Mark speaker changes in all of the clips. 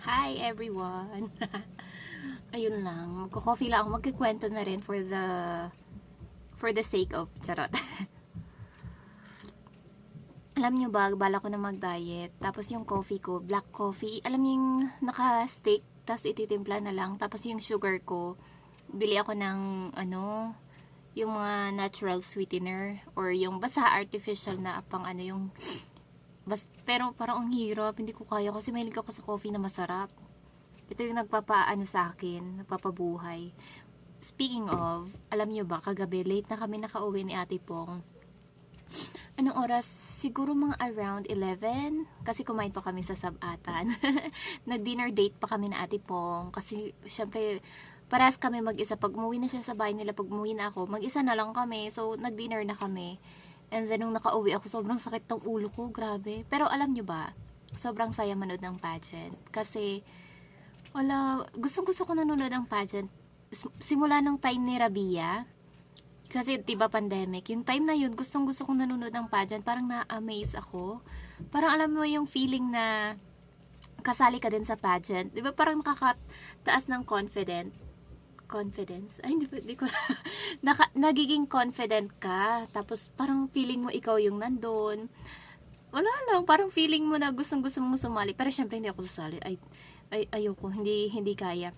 Speaker 1: Hi everyone! Ayun lang, magko-coffee lang ako. Magkikwento na rin for the sake of charot. Alam nyo ba, bala ko na mag-diet. Tapos yung coffee ko, black coffee. Alam nyo yung naka-stick, tapos ititimpla na lang. Tapos yung sugar ko, bili ako ng yung mga natural sweetener or yung basta artificial na pang yung pero parang ang hirap, hindi ko kaya kasi mahilig ako sa coffee na masarap. Ito yung nagpapaano sa akin, nagpapabuhay. Speaking of, alam nyo ba, kagabi late na kami nakauwi ni Ate Pong. Anong oras? Siguro mga around 11 kasi kumain pa kami sa Sabatan. Nag-dinner date pa kami na Ate Pong kasi syempre parehas kami mag-isa. Pag umuwi na siya sa bahay nila, pag umuwi na ako, mag-isa na lang kami. So, nag-dinner na kami. And then, nung nakauwi ako, sobrang sakit ng ulo ko. Grabe. Pero alam nyo ba, sobrang saya manood ng pageant. Kasi, gustong-gusto ko nanonood ng pageant. Simula nung time ni Rabia, kasi diba pandemic, yung time na yun, gustong-gusto kong nanonood ng pageant. Parang na-amaze ako. Parang alam mo yung feeling na kasali ka din sa pageant. Diba parang nakakataas ng confidence. Ay, hindi ko nagiging confident ka. Tapos parang feeling mo ikaw yung nandun. Wala lang, parang feeling mo na gustong-gusto mong sumali. Pero syempre hindi ako sasali. Ayoko, hindi kaya.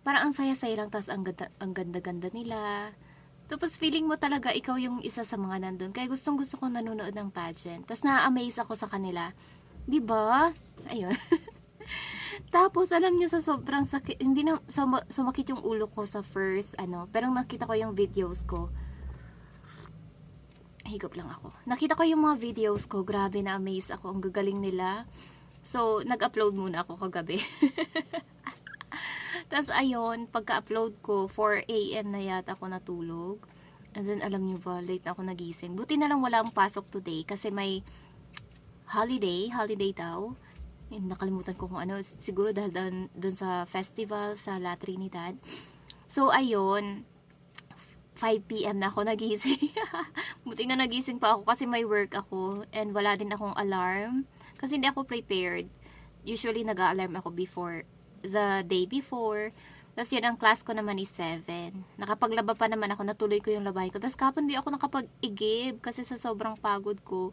Speaker 1: Parang ang saya-saya lang, tapos ang ganda-ganda nila. Tapos feeling mo talaga ikaw yung isa sa mga nandun. Kaya gustong-gusto kong nanonood ng pageant. Tapos na-amaze ako sa kanila. 'Di ba? Ayun. Tapos, alam niyo, sa sobrang sakit, hindi na sumakit yung ulo ko sa first, pero nakita ko yung videos ko. Higop lang ako. Nakita ko yung mga videos ko, grabe na amaze ako, ang gagaling nila. So, nag-upload muna ako kagabi. Tapos, ayun, pagka-upload ko, 4 AM na yata ako natulog. And then, alam niyo ba, late na ako nagising. Buti na lang wala akong pasok today kasi may holiday daw. Nakalimutan ko kung ano, siguro dahil doon sa festival sa La Trinidad. So, ayun, 5 PM na ako nagising. Buti nga nagising pa ako kasi may work ako and wala din akong alarm kasi hindi ako prepared. Usually, nag-a-alarm ako the day before. Tapos yun, ang class ko naman is 7. Nakapaglaba pa naman ako, natuloy ko yung labahin ko. Tapos kapag hindi ako nakapag-igib kasi sa sobrang pagod ko,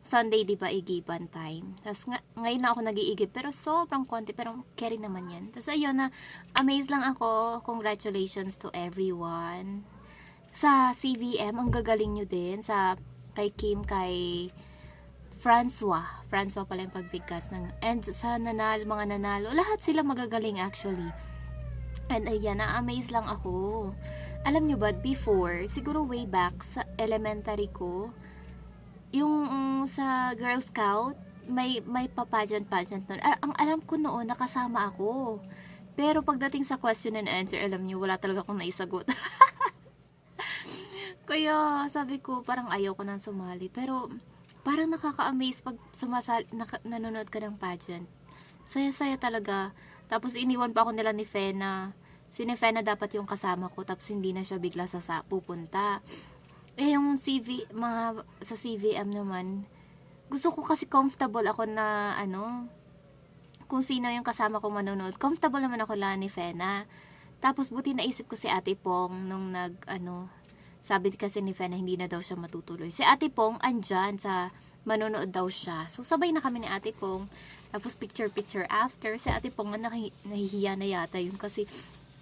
Speaker 1: Sunday, di ba, igiban time. Tapos ngayon na ako nag-iigib, pero sobrang konti, pero carry naman yan. Tapos ayun na, amazed lang ako. Congratulations to everyone. Sa CVM, ang gagaling nyo din. Kay Kim, kay Francois pala yung pagbigkas. And sa mga nanalo, lahat sila magagaling actually. And ayan, na-amaze lang ako. Alam nyo ba, before, siguro way back sa elementary ko, yung sa Girl Scout, may pa-pageant nun. Ang alam ko noon, nakasama ako. Pero pagdating sa question and answer, alam niyo, wala talaga akong naisagot. Kaya sabi ko, parang ayaw ko nang sumali. Pero parang nakaka-amaze pag nanonood ka ng pageant. Saya-saya talaga. Tapos iniwan pa ako nila ni Fena. Si Fena dapat yung kasama ko, tapos hindi na siya bigla pupunta. Yung sa CVM naman, gusto ko kasi comfortable ako na, kung sino yung kasama kong manonood. Comfortable naman ako lang ni Fena. Tapos, buti naisip ko si Ate Pong nung sabi kasi ni Fena, hindi na daw siya matutuloy. Si Ate Pong, andyan manonood daw siya. So, sabay na kami ni Ate Pong. Tapos, picture after. Si Ate Pong, nahihiya na yata yun kasi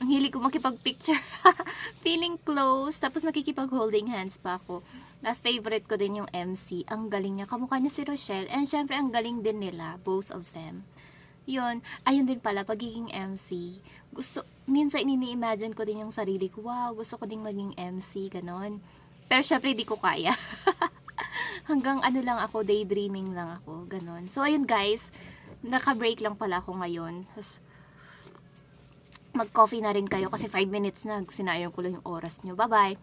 Speaker 1: ang hilig ko makipag-picture. Feeling close. Tapos nakikipag-holding hands pa ako. Last favorite ko din yung MC. Ang galing niya. Kamukha niya si Rochelle. And syempre, ang galing din nila. Both of them. Yun. Ayun din pala, pagiging MC. Minsan ini-imagine ko din yung sarili ko. Wow, gusto ko din maging MC. Ganon. Pero syempre, di ko kaya. Hanggang lang ako, daydreaming lang ako. Ganon. So, ayun guys. Naka-break lang pala ako ngayon. Tapos, mag-coffee na rin kayo kasi 5 minutes na. Sinayang ko lang yung oras nyo. Bye-bye!